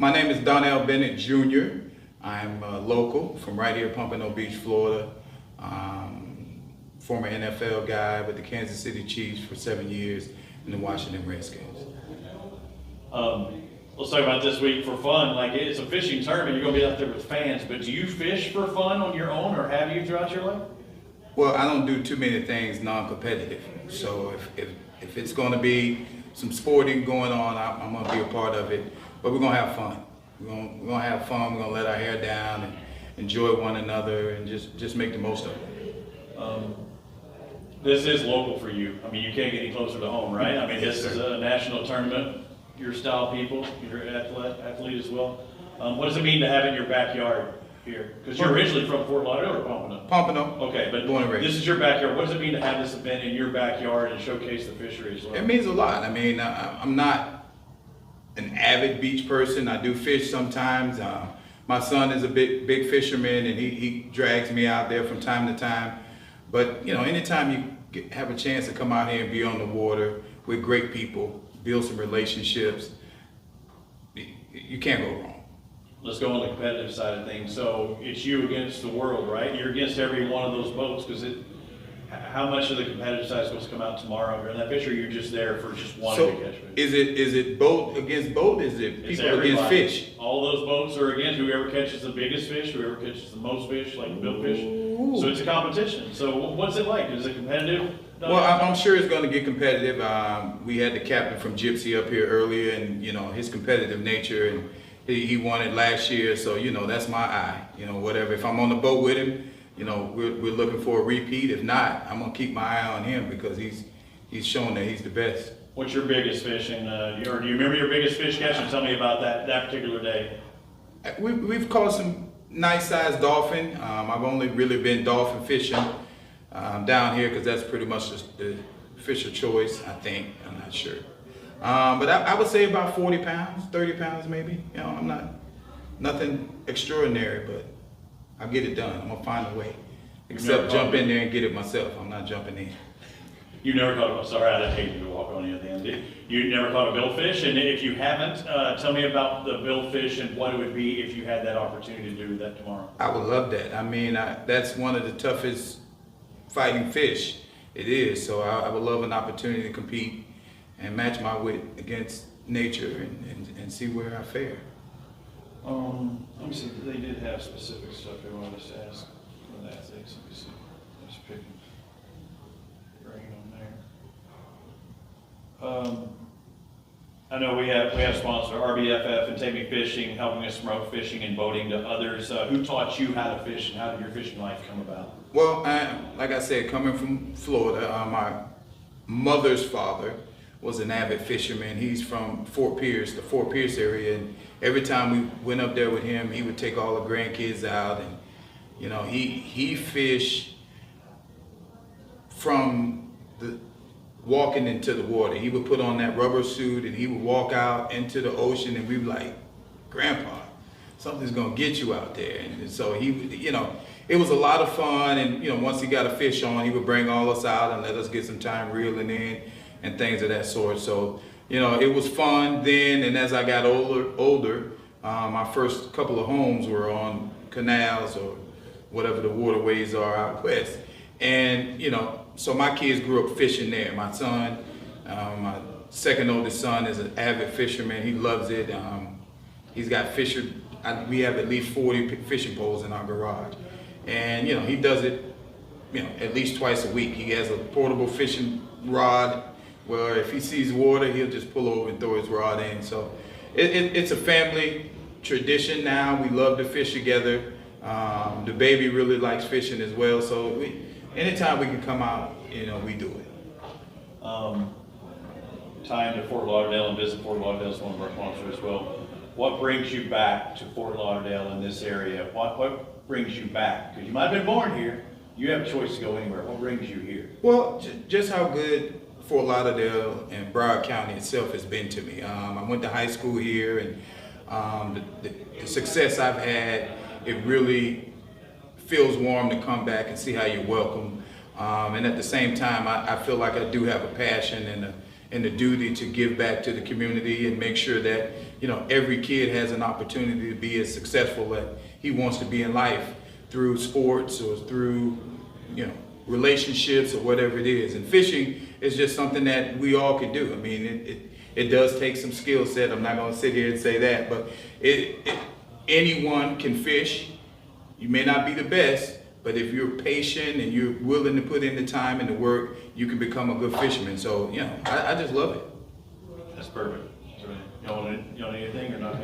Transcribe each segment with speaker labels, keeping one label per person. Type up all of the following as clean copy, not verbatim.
Speaker 1: My name is Donnell Bennett Jr. I'm local from right here, Pompano Beach, Florida. Former NFL guy with the Kansas City Chiefs for 7 years and the Washington Redskins.
Speaker 2: Let's talk about this week for fun. Like, it's a fishing tournament, you're gonna be out there with fans, but do you fish for fun on your own, or have you throughout your life?
Speaker 1: Well, I don't do too many things non-competitive. So if it's gonna be some sporting going on, I'm gonna be a part of it. But we're gonna have fun. We're gonna have fun. We're gonna let our hair down and enjoy one another and just make the most of it.
Speaker 2: This is local for you. I mean, you can't get any closer to home, right? I mean, this is a national tournament. Your style people, you're an athlete as well. What does it mean to have it in your backyard here? Because you're originally from Fort Lauderdale or Pompano?
Speaker 1: Pompano.
Speaker 2: Okay, but
Speaker 1: born and raised.
Speaker 2: This is your backyard. What does it mean to have this event in your backyard and showcase the fishery as well?
Speaker 1: It means a lot. I mean, I'm not an avid beach person. I do fish sometimes. My son is a big fisherman, and he drags me out there from time to time. But you know, anytime you have a chance to come out here and be on the water with great people, build some relationships, you can't go wrong.
Speaker 2: Let's go on the competitive side of things. So it's you against the world, right? You're against every one of those boats, because how much of the competitive side is supposed to come out tomorrow during that fish, or you're just there for just wanting to catch fish?
Speaker 1: Is it boat against boat? Is it people against fish?
Speaker 2: All those boats are against whoever catches the biggest fish, whoever catches the most fish, like the billfish.
Speaker 1: Ooh.
Speaker 2: So it's a competition. So what's it like? Is it competitive?
Speaker 1: Well, I'm sure it's going to get competitive. We had the captain from Gypsy up here earlier, and you know his competitive nature, and he won it last year. So you know that's my eye. You know, whatever. If I'm on the boat with him, you know we're looking for a repeat. If not, I'm gonna keep my eye on him because he's shown that he's the best.
Speaker 2: What's your biggest fish, and do you remember your biggest fish catch? And tell me about that particular day.
Speaker 1: We've caught some nice sized dolphin. I've only really been dolphin fishing down here because that's pretty much the fish of choice, I think. I'm not sure. But I would say about 40 pounds, 30 pounds maybe. You know, I'm not, nothing extraordinary, but I'll get it done. I'm gonna find a way. Except jump in there and get it myself. I'm not jumping in.
Speaker 2: You never caught sorry, I hate you to walk on you at the end. You never caught a billfish? And if you haven't, tell me about the billfish and what it would be if you had that opportunity to do that tomorrow.
Speaker 1: I would love that. I mean, that's one of the toughest fighting fish. It is. So I would love an opportunity to compete and match my wit against nature and see where I fare.
Speaker 2: Let me see. They did have specific stuff they wanted us to ask for the athletes. Let me see. Let's pick them. Bring it on there. I know we have sponsor RBFF and Take Me Fishing, helping us promote fishing and boating to others. Who taught you how to fish, and how did your fishing life come about?
Speaker 1: Well, like I said, coming from Florida, my mother's father was an avid fisherman. He's from Fort Pierce, the Fort Pierce area, and every time we went up there with him, he would take all the grandkids out, and you know, he fished from the walking into the water. He would put on that rubber suit and he would walk out into the ocean, and we were like, Grandpa, something's gonna get you out there. And so he, you know, it was a lot of fun. And you know, once he got a fish on, he would bring all us out and let us get some time reeling in and things of that sort. So you know, it was fun then. And as I got older, my first couple of homes were on canals or whatever the waterways are out west. And you know, so my kids grew up fishing there. My son, my second oldest son, is an avid fisherman. He loves it. He's got we have at least 40 fishing poles in our garage. And you know, he does it, you know, at least twice a week. He has a portable fishing rod where if he sees water, he'll just pull over and throw his rod in. So it's a family tradition now. We love to fish together. The baby really likes fishing as well. So anytime we can come out, you know, we do it.
Speaker 2: Time to Fort Lauderdale and visit Fort Lauderdale is one of our sponsors as well. What brings you back to Fort Lauderdale in this area? What brings you back? Because you might have been born here. You have a choice to go anywhere. What brings you here?
Speaker 1: Well, just how good Fort Lauderdale and Broward County itself has been to me. I went to high school here, and the success I've had, it really feels warm to come back and see how you're welcome. And at the same time, I feel like I do have a passion and a duty to give back to the community and make sure that you know, every kid has an opportunity to be as successful as he wants to be in life through sports or through, you know, relationships or whatever it is. And fishing is just something that we all can do. I mean, it does take some skill set. I'm not going to sit here and say that, but anyone can fish. You may not be the best, but if you're patient and you're willing to put in the time and the work, you can become a good fisherman. So, you know, I just love it.
Speaker 2: That's perfect. Y'all want anything or not?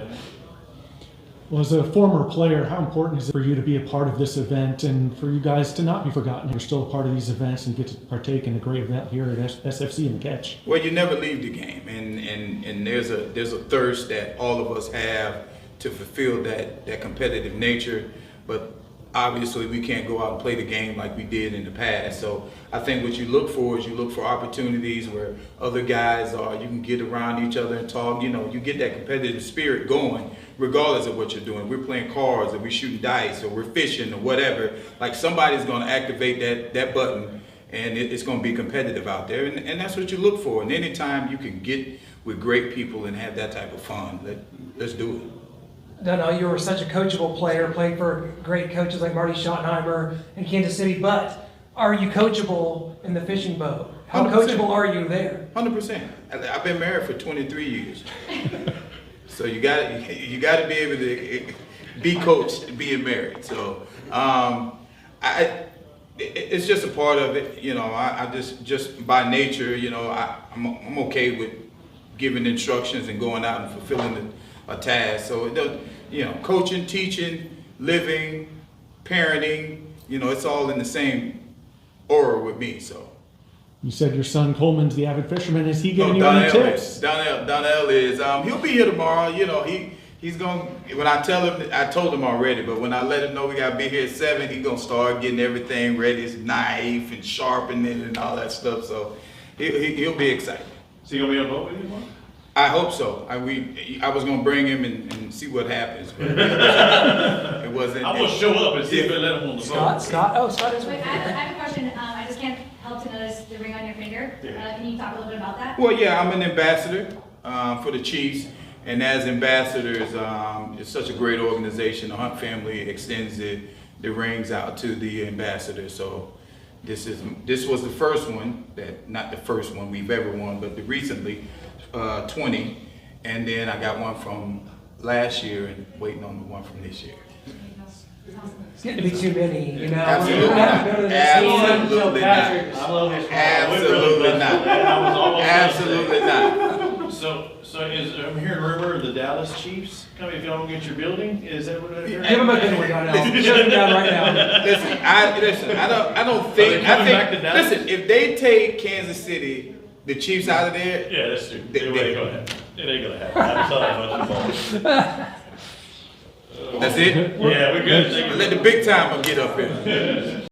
Speaker 3: Well, as a former player, how important is it for you to be a part of this event and for you guys to not be forgotten? You're still a part of these events and get to partake in a great event here at SFC in the Catch.
Speaker 1: Well, you never leave the game, and there's a thirst that all of us have to fulfill that competitive nature, but obviously we can't go out and play the game like we did in the past. So I think what you look for is you look for opportunities where other guys are, you can get around each other and talk, you know, you get that competitive spirit going regardless of what you're doing. We're playing cards or we're shooting dice or we're fishing or whatever. Like somebody's going to activate that button and it's going to be competitive out there. And that's what you look for. And anytime you can get with great people and have that type of fun, let's do it.
Speaker 4: Donnell, you were such a coachable player, played for great coaches like Marty Schottenheimer in Kansas City, but are you coachable in the fishing boat? How
Speaker 1: 100%.
Speaker 4: coachable are you there?
Speaker 1: 100%. I've been married for 23 years. So you got to be able to be coached being married. So it's just a part of it. You know, I just by nature, you know, I'm okay with giving instructions and going out and fulfilling a task. So it does, you know, coaching, teaching, living, parenting, you know, it's all in the same aura with me. So
Speaker 3: You said your son Coleman's the avid fisherman. Is he giving you any tips?
Speaker 1: Donnell is. He'll be here tomorrow. You know, he's going. When I tell him, I told him already. But when I let him know we gotta be here at 7, he's gonna start getting everything ready, his knife and sharpening and all that stuff. So he'll be excited.
Speaker 2: Is he gonna be on the boat with you tomorrow?
Speaker 1: I hope so. I was gonna bring him and see what happens, but it wasn't.
Speaker 2: I'm gonna show up and see if they let him on the boat.
Speaker 4: Scott is
Speaker 5: Wait, I have a question. I just can't help to notice the ring on your finger. Can you talk a little bit about that?
Speaker 1: Well, yeah, I'm an ambassador for the Chiefs, and as ambassadors, it's such a great organization. The Hunt family extends the rings out to the ambassadors. So this was the first one not the first one we've ever won, but recently 20, and then I got one from last year and waiting on the one from this year.
Speaker 4: It's getting to be too many, you know.
Speaker 1: Absolutely
Speaker 4: We're gonna have to go to the next one.
Speaker 1: Absolutely not.
Speaker 2: I love this.
Speaker 1: Absolutely not.
Speaker 2: I was almost
Speaker 1: Absolutely not.
Speaker 2: So I'm hearing rumor of the Dallas Chiefs coming if y'all don't get your building. Is that what I heard?
Speaker 4: Give him a good one, Donnell. Shut him down right now.
Speaker 1: Listen, I don't think.
Speaker 2: Are they coming back to Dallas?
Speaker 1: Listen, if they take Kansas City, the Chiefs out of there.
Speaker 2: Yeah, that's true. It ain't gonna happen. It ain't gonna happen. I saw that much involved.
Speaker 1: That's it.
Speaker 2: Yeah, we're good.
Speaker 1: Let the big timer get up here.